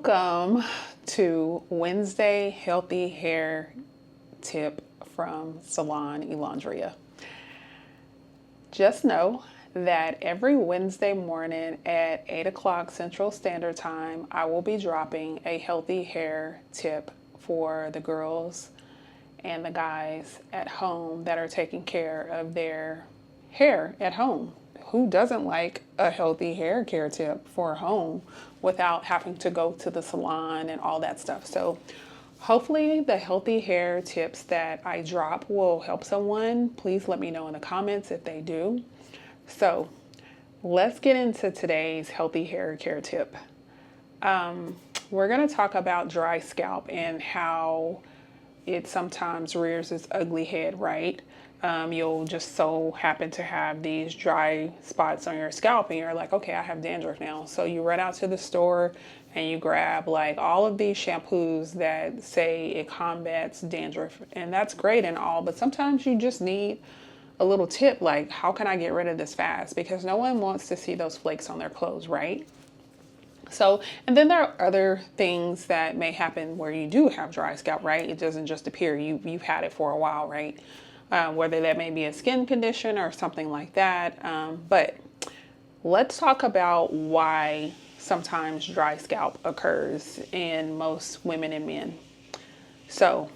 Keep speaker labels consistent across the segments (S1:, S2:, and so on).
S1: Welcome to Wednesday Healthy Hair Tip from Salon Elandria. Just know that every Wednesday morning at 8 o'clock Central Standard Time, I will be dropping a healthy hair tip for the girls and the guys at home that are taking care of their hair at home. Who doesn't like a healthy hair care tip for home without having to go to the salon and all that stuff? So hopefully the healthy hair tips that I drop will help someone. Please let me know in the comments if they do. So let's get into today's healthy hair care tip. We're going to talk about dry scalp and how it sometimes rears its ugly head, right? You'll just so happen to have these dry spots on your scalp and you're like, okay, I have dandruff now. So you run out to the store and you grab like all of these shampoos that say it combats dandruff, and that's great and all, but sometimes you just need a little tip, like how can I get rid of this fast? Because no one wants to see those flakes on their clothes, right? So, and then there are other things that may happen where you do have dry scalp, right? It doesn't just appear, you've had it for a while, right? Whether that may be a skin condition or something like that. But let's talk about why sometimes dry scalp occurs in most women and men. So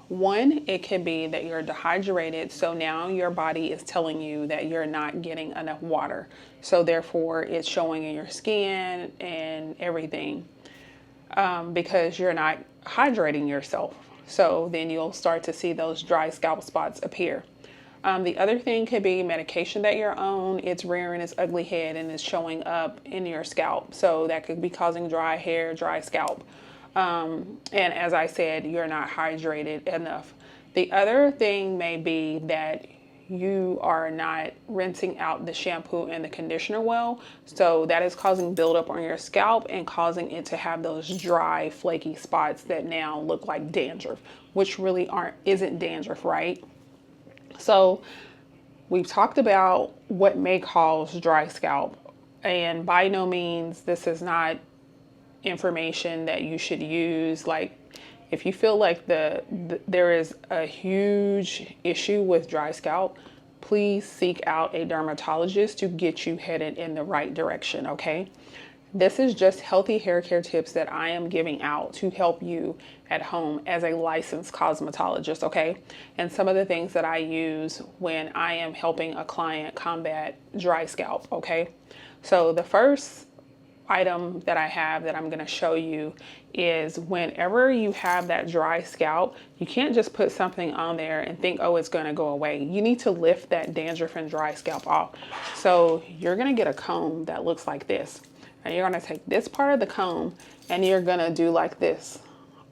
S1: one, it could be that you're dehydrated. So now your body is telling you that you're not getting enough water. So therefore it's showing in your skin and everything because you're not hydrating yourself. So then you'll start to see those dry scalp spots appear. The other thing could be medication that you're on. It's rearing its ugly head and it's showing up in your scalp. So that could be causing dry hair, dry scalp. And as I said, you're not hydrated enough. The other thing may be that you are not rinsing out the shampoo and the conditioner well. So that is causing buildup on your scalp and causing it to have those dry, flaky spots that now look like dandruff, which really isn't dandruff, right? So we've talked about what may cause dry scalp, and by no means this is not information that you should use. Like if you feel like there is a huge issue with dry scalp, please seek out a dermatologist to get you headed in the right direction, okay? This is just healthy hair care tips that I am giving out to help you at home as a licensed cosmetologist, okay? And some of the things that I use when I am helping a client combat dry scalp, okay? So the first item that I have that I'm going to show you is whenever you have that dry scalp, you can't just put something on there and think, oh, it's going to go away. You need to lift that dandruff and dry scalp off. So you're going to get a comb that looks like this, and you're going to take this part of the comb and you're going to do like this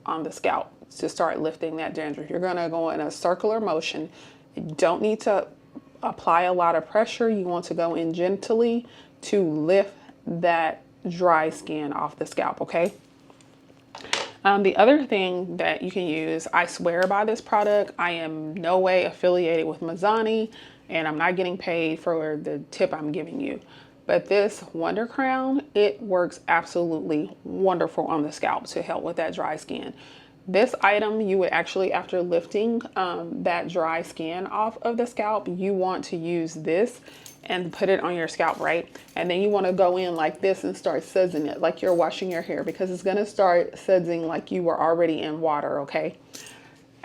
S1: on the scalp to start lifting that dandruff. You're going to go in a circular motion. You don't need to apply a lot of pressure. You want to go in gently to lift that dry skin off the scalp, okay? The other thing that you can use, I swear by this product, I am no way affiliated with Mazzani and I'm not getting paid for the tip I'm giving you. But this Wonder Crown, it works absolutely wonderful on the scalp to help with that dry skin. This item, you would actually, after lifting that dry skin off of the scalp, you want to use this and put it on your scalp, right? And then you want to go in like this and start sudsing it like you're washing your hair, because it's going to start sudsing like you were already in water, okay?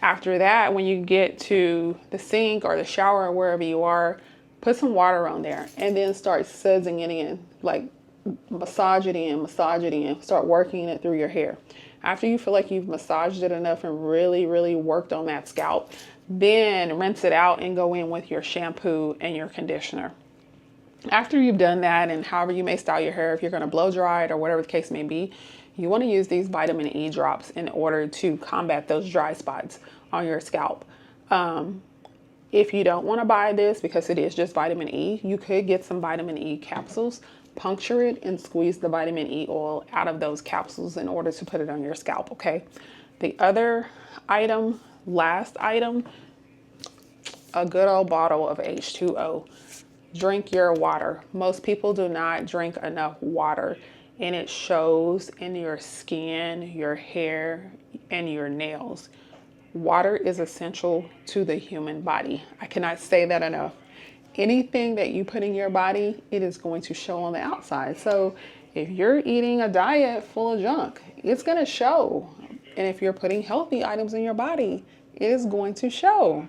S1: After that, when you get to the sink or the shower or wherever you are, put some water on there and then start sudsing it in, like massage it in, start working it through your hair. After you feel like you've massaged it enough and really, really worked on that scalp, then rinse it out and go in with your shampoo and your conditioner. After you've done that, and however you may style your hair, if you're going to blow dry it or whatever the case may be, you want to use these vitamin E drops in order to combat those dry spots on your scalp. If you don't want to buy this because it is just vitamin E, you could get some vitamin E capsules, puncture it, and squeeze the vitamin E oil out of those capsules in order to put it on your scalp, okay? The other item, last item, a good old bottle of H2O. Drink your water. Most people do not drink enough water. and it shows in your skin, your hair, and your nails. Water is essential to the human body. I cannot say that enough. Anything that you put in your body, it is going to show on the outside. So if you're eating a diet full of junk, it's going to show. And if you're putting healthy items in your body, it is going to show.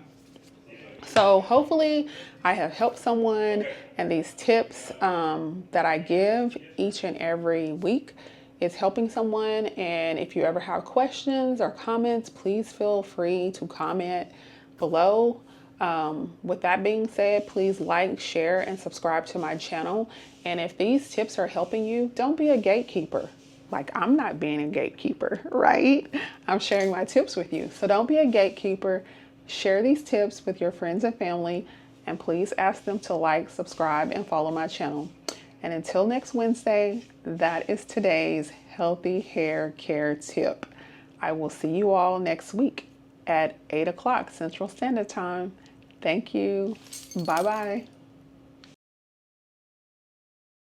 S1: So hopefully I have helped someone, and these tips that I give each and every week is helping someone. And if you ever have questions or comments, please feel free to comment below. With that being said, please like, share, and subscribe to my channel. And if these tips are helping you, don't be a gatekeeper. Like, I'm not being a gatekeeper, right? I'm sharing my tips with you. So don't be a gatekeeper. Share these tips with your friends and family, and please ask them to like, subscribe, and follow my channel. And until next Wednesday, that is today's healthy hair care tip. I will see you all next week at 8 o'clock Central Standard Time. Thank you. Bye-bye.